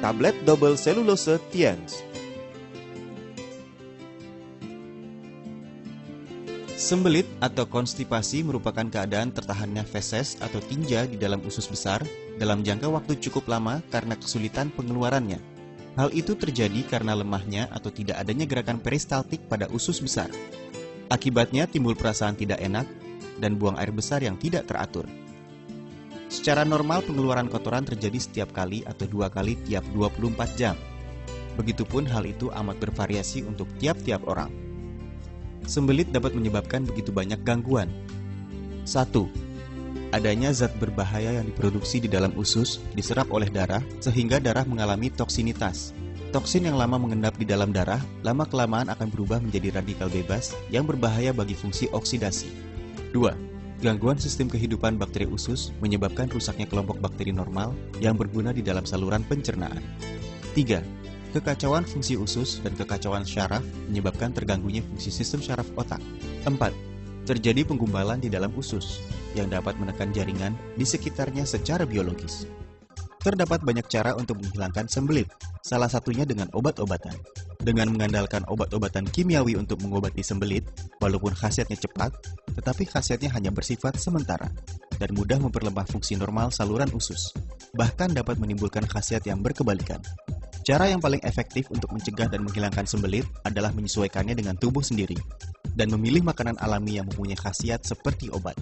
tablet double selulose Tiens. Sembelit atau konstipasi merupakan keadaan tertahannya feses atau tinja di dalam usus besar dalam jangka waktu cukup lama karena kesulitan pengeluarannya. Hal itu terjadi karena lemahnya atau tidak adanya gerakan peristaltik pada usus besar. Akibatnya timbul perasaan tidak enak dan buang air besar yang tidak teratur. Secara normal pengeluaran kotoran terjadi setiap kali atau 2 kali tiap 24 jam. Begitupun hal itu amat bervariasi untuk tiap-tiap orang. Sembelit dapat menyebabkan begitu banyak gangguan. 1. Adanya zat berbahaya yang diproduksi di dalam usus diserap oleh darah sehingga darah mengalami toksinitas. Toksin yang lama mengendap di dalam darah lama-kelamaan akan berubah menjadi radikal bebas yang berbahaya bagi fungsi oksidasi. 2. Gangguan sistem kehidupan bakteri usus menyebabkan rusaknya kelompok bakteri normal yang berguna di dalam saluran pencernaan. 3. Kekacauan fungsi usus dan kekacauan syaraf menyebabkan terganggunya fungsi sistem syaraf otak. 4. Terjadi penggumpalan di dalam usus yang dapat menekan jaringan di sekitarnya secara biologis. Terdapat banyak cara untuk menghilangkan sembelit, salah satunya dengan obat-obatan. Dengan mengandalkan obat-obatan kimiawi untuk mengobati sembelit, walaupun khasiatnya cepat, tetapi khasiatnya hanya bersifat sementara dan mudah memperlemah fungsi normal saluran usus. Bahkan dapat menimbulkan khasiat yang berkebalikan. Cara yang paling efektif untuk mencegah dan menghilangkan sembelit adalah menyesuaikannya dengan tubuh sendiri dan memilih makanan alami yang mempunyai khasiat seperti obat.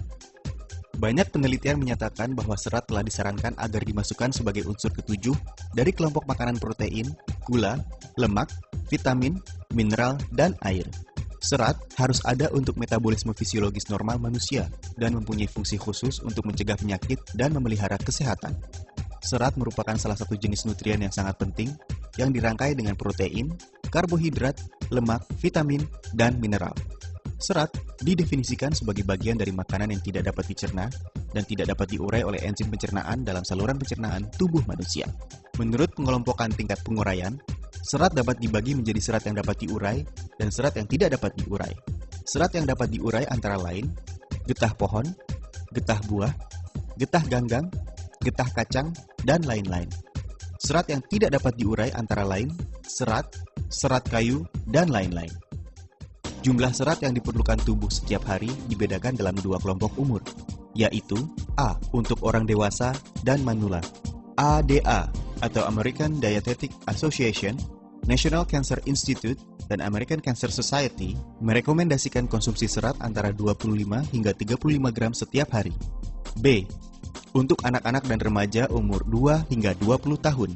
Banyak penelitian menyatakan bahwa serat telah disarankan agar dimasukkan sebagai unsur ketujuh dari kelompok makanan protein, gula, lemak, vitamin, mineral, dan air. Serat harus ada untuk metabolisme fisiologis normal manusia dan mempunyai fungsi khusus untuk mencegah penyakit dan memelihara kesehatan. Serat merupakan salah satu jenis nutrien yang sangat penting yang dirangkai dengan protein, karbohidrat, lemak, vitamin, dan mineral. Serat didefinisikan sebagai bagian dari makanan yang tidak dapat dicerna dan tidak dapat diurai oleh enzim pencernaan dalam saluran pencernaan tubuh manusia. Menurut pengelompokan tingkat penguraian, serat dapat dibagi menjadi serat yang dapat diurai dan serat yang tidak dapat diurai. Serat yang dapat diurai antara lain getah pohon, getah buah, getah ganggang, getah kacang, dan lain-lain. Serat yang tidak dapat diurai antara lain serat, serat kayu, dan lain-lain. Jumlah serat yang diperlukan tubuh setiap hari dibedakan dalam 2 kelompok umur, yaitu A untuk orang dewasa dan manula. ADA atau American Dietetic Association, National Cancer Institute, dan American Cancer Society merekomendasikan konsumsi serat antara 25 hingga 35 gram setiap hari. B untuk anak-anak dan remaja umur 2 hingga 20 tahun.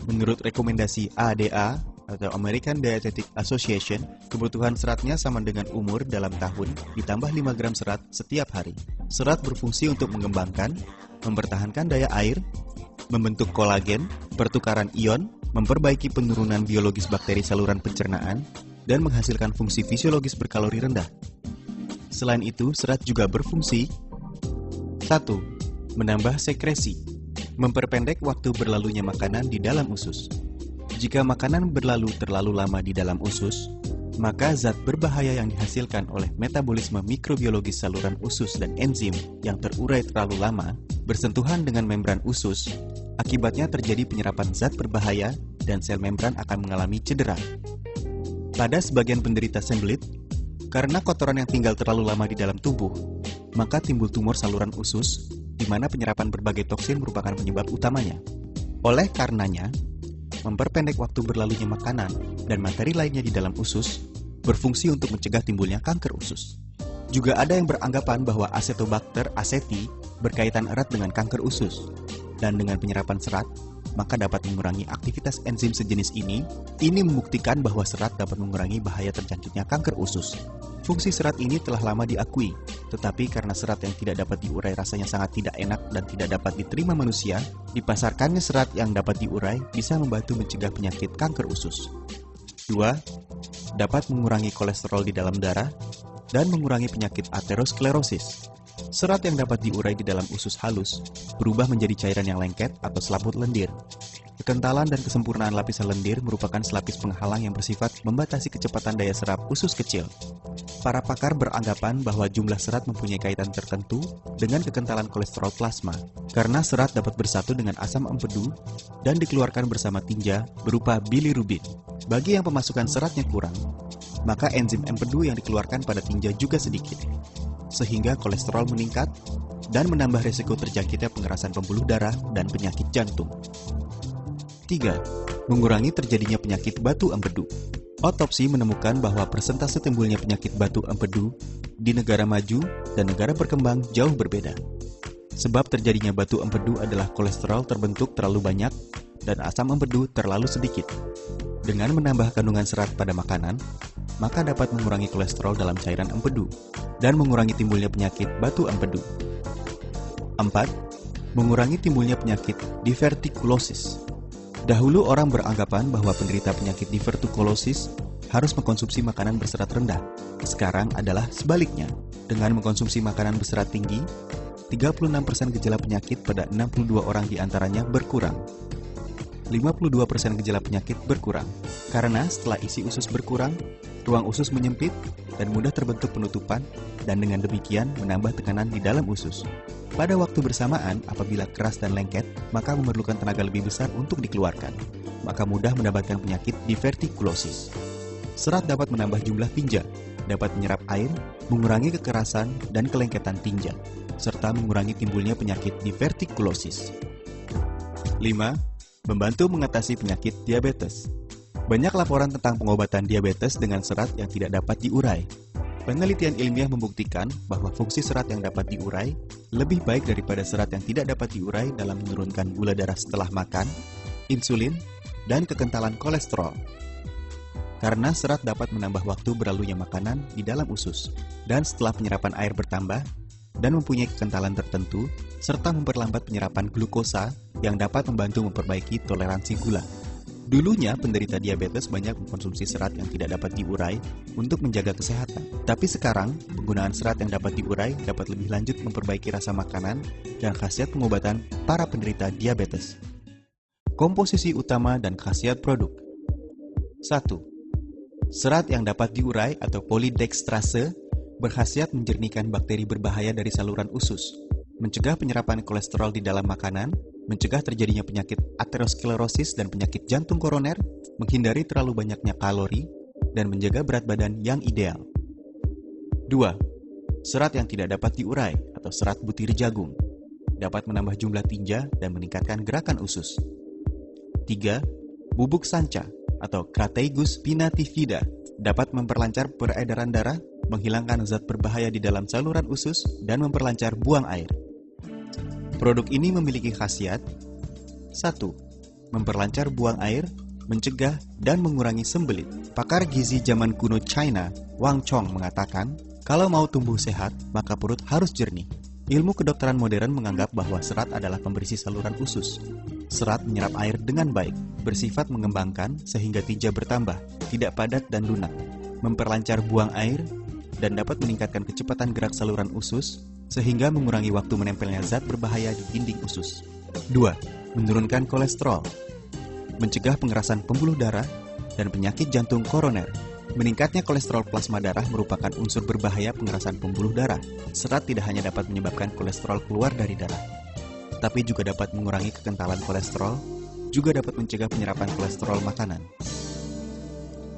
Menurut rekomendasi ADA atau American Dietetic Association, kebutuhan seratnya sama dengan umur dalam tahun ditambah 5 gram serat setiap hari. Serat berfungsi untuk mengembangkan, mempertahankan daya air, membentuk kolagen, pertukaran ion, memperbaiki penurunan biologis bakteri saluran pencernaan, dan menghasilkan fungsi fisiologis berkalori rendah. Selain itu, serat juga berfungsi 1. Menambah sekresi, memperpendek waktu berlalunya makanan di dalam usus. Jika makanan berlalu terlalu lama di dalam usus, maka zat berbahaya yang dihasilkan oleh metabolisme mikrobiologis saluran usus dan enzim yang terurai terlalu lama bersentuhan dengan membran usus. Akibatnya terjadi penyerapan zat berbahaya dan sel membran akan mengalami cedera. Pada sebagian penderita sembelit, karena kotoran yang tinggal terlalu lama di dalam tubuh, maka timbul tumor saluran usus, di mana penyerapan berbagai toksin merupakan penyebab utamanya. Oleh karenanya, memperpendek waktu berlalunya makanan dan materi lainnya di dalam usus berfungsi untuk mencegah timbulnya kanker usus. Juga ada yang beranggapan bahwa Acetobacter aceti berkaitan erat dengan kanker usus, dan dengan penyerapan serat, maka dapat mengurangi aktivitas enzim sejenis ini. Ini membuktikan bahwa serat dapat mengurangi bahaya terjangkitnya kanker usus. Fungsi serat ini telah lama diakui, tetapi karena serat yang tidak dapat diurai rasanya sangat tidak enak dan tidak dapat diterima manusia, dipasarkannya serat yang dapat diurai bisa membantu mencegah penyakit kanker usus. 2. Dapat mengurangi kolesterol di dalam darah dan mengurangi penyakit aterosklerosis. Serat yang dapat diurai di dalam usus halus berubah menjadi cairan yang lengket atau selaput lendir. Kekentalan dan kesempurnaan lapisan lendir merupakan selapis penghalang yang bersifat membatasi kecepatan daya serap usus kecil. Para pakar beranggapan bahwa jumlah serat mempunyai kaitan tertentu dengan kekentalan kolesterol plasma, karena serat dapat bersatu dengan asam empedu dan dikeluarkan bersama tinja berupa bilirubin. Bagi yang pemasukan seratnya kurang, maka enzim empedu yang dikeluarkan pada tinja juga sedikit, sehingga kolesterol meningkat dan menambah risiko terjangkitnya pengerasan pembuluh darah dan penyakit jantung. 3. Mengurangi terjadinya penyakit batu empedu. Otopsi menemukan bahwa persentase timbulnya penyakit batu empedu di negara maju dan negara berkembang jauh berbeda. Sebab terjadinya batu empedu adalah kolesterol terbentuk terlalu banyak dan asam empedu terlalu sedikit. Dengan menambah kandungan serat pada makanan, maka dapat mengurangi kolesterol dalam cairan empedu dan mengurangi timbulnya penyakit batu empedu. 4. Mengurangi timbulnya penyakit divertikulosis. Dahulu orang beranggapan bahwa penderita penyakit divertikulosis harus mengkonsumsi makanan berserat rendah. Sekarang adalah sebaliknya. Dengan mengkonsumsi makanan berserat tinggi, 36% gejala penyakit pada 62 orang diantaranya berkurang. 52% gejala penyakit berkurang. Karena setelah isi usus berkurang, ruang usus menyempit dan mudah terbentuk penutupan, dan dengan demikian menambah tekanan di dalam usus. Pada waktu bersamaan, apabila keras dan lengket, maka memerlukan tenaga lebih besar untuk dikeluarkan. Maka mudah mendapatkan penyakit divertikulosis. Serat dapat menambah jumlah tinja, dapat menyerap air, mengurangi kekerasan dan kelengketan tinja, serta mengurangi timbulnya penyakit divertikulosis. 5. Membantu mengatasi penyakit diabetes. Banyak laporan tentang pengobatan diabetes dengan serat yang tidak dapat diurai. Penelitian ilmiah membuktikan bahwa fungsi serat yang dapat diurai lebih baik daripada serat yang tidak dapat diurai dalam menurunkan gula darah setelah makan, insulin, dan kekentalan kolesterol. Karena serat dapat menambah waktu berlalunya makanan di dalam usus, dan setelah penyerapan air bertambah, dan mempunyai kekentalan tertentu, serta memperlambat penyerapan glukosa yang dapat membantu memperbaiki toleransi gula. Dulunya, penderita diabetes banyak mengkonsumsi serat yang tidak dapat diurai untuk menjaga kesehatan. Tapi sekarang, penggunaan serat yang dapat diurai dapat lebih lanjut memperbaiki rasa makanan dan khasiat pengobatan para penderita diabetes. Komposisi utama dan khasiat produk. 1. Serat yang dapat diurai atau polydextrase berkhasiat menjernihkan bakteri berbahaya dari saluran usus, mencegah penyerapan kolesterol di dalam makanan, mencegah terjadinya penyakit aterosklerosis dan penyakit jantung koroner, menghindari terlalu banyaknya kalori, dan menjaga berat badan yang ideal. 2. Serat yang tidak dapat diurai atau serat butir jagung dapat menambah jumlah tinja dan meningkatkan gerakan usus. 3. Bubuk sanca atau Crataegus pinatifida dapat memperlancar peredaran darah, menghilangkan zat berbahaya di dalam saluran usus, dan memperlancar buang air. Produk ini memiliki khasiat 1. Memperlancar buang air, mencegah dan mengurangi sembelit. Pakar gizi zaman kuno China, Wang Chong, mengatakan, kalau mau tumbuh sehat, maka perut harus jernih. Ilmu kedokteran modern menganggap bahwa serat adalah pembersih saluran usus. Serat menyerap air dengan baik, bersifat mengembangkan sehingga tinja bertambah, tidak padat dan lunak, memperlancar buang air, dan dapat meningkatkan kecepatan gerak saluran usus, sehingga mengurangi waktu menempelnya zat berbahaya di dinding usus. 2. Menurunkan kolesterol, mencegah pengerasan pembuluh darah dan penyakit jantung koroner. Meningkatnya kolesterol plasma darah merupakan unsur berbahaya pengerasan pembuluh darah. Serat tidak hanya dapat menyebabkan kolesterol keluar dari darah, tapi juga dapat mengurangi kekentalan kolesterol, juga dapat mencegah penyerapan kolesterol makanan.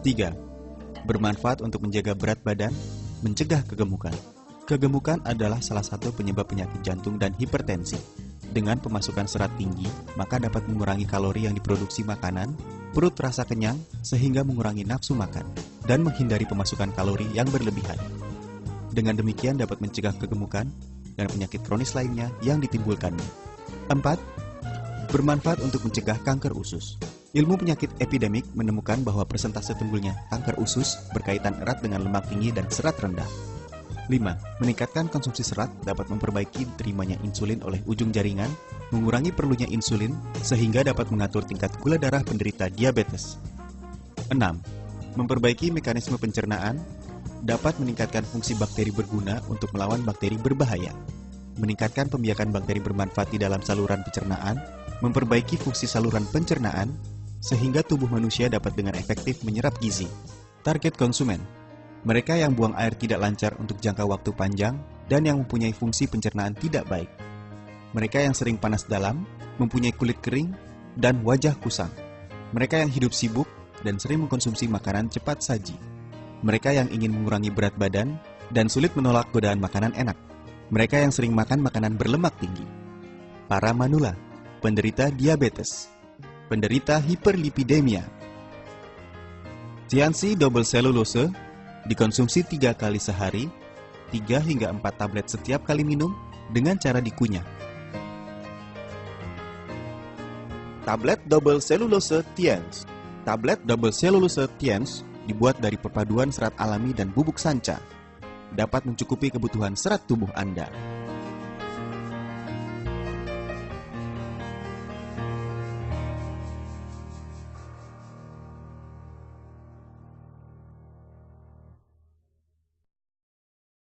3. Bermanfaat untuk menjaga berat badan, mencegah kegemukan. Kegemukan adalah salah satu penyebab penyakit jantung dan hipertensi. Dengan pemasukan serat tinggi, maka dapat mengurangi kalori yang diproduksi makanan, perut terasa kenyang, sehingga mengurangi nafsu makan, dan menghindari pemasukan kalori yang berlebihan. Dengan demikian dapat mencegah kegemukan dan penyakit kronis lainnya yang ditimbulkannya. 4. Bermanfaat untuk mencegah kanker usus. Ilmu penyakit epidemik menemukan bahwa persentase timbulnya kanker usus berkaitan erat dengan lemak tinggi dan serat rendah. 5. Meningkatkan konsumsi serat dapat memperbaiki terimanya insulin oleh ujung jaringan, mengurangi perlunya insulin, sehingga dapat mengatur tingkat gula darah penderita diabetes. 6. Memperbaiki mekanisme pencernaan, dapat meningkatkan fungsi bakteri berguna untuk melawan bakteri berbahaya, meningkatkan pembiakan bakteri bermanfaat di dalam saluran pencernaan, memperbaiki fungsi saluran pencernaan, sehingga tubuh manusia dapat dengan efektif menyerap gizi. Target konsumen: Mereka yang buang air tidak lancar untuk jangka waktu panjang dan yang mempunyai fungsi pencernaan tidak baik. Mereka yang sering panas dalam, mempunyai kulit kering, dan wajah kusam. Mereka yang hidup sibuk dan sering mengkonsumsi makanan cepat saji. Mereka yang ingin mengurangi berat badan dan sulit menolak godaan makanan enak. Mereka yang sering makan makanan berlemak tinggi. Para manula, penderita diabetes, penderita hiperlipidemia. Tiansi double cellulose dikonsumsi 3 kali sehari, 3 hingga 4 tablet setiap kali minum dengan cara dikunyah. Tablet double cellulose Tiens. Tablet double cellulose Tiens dibuat dari perpaduan serat alami dan bubuk sanca. Dapat mencukupi kebutuhan serat tubuh Anda.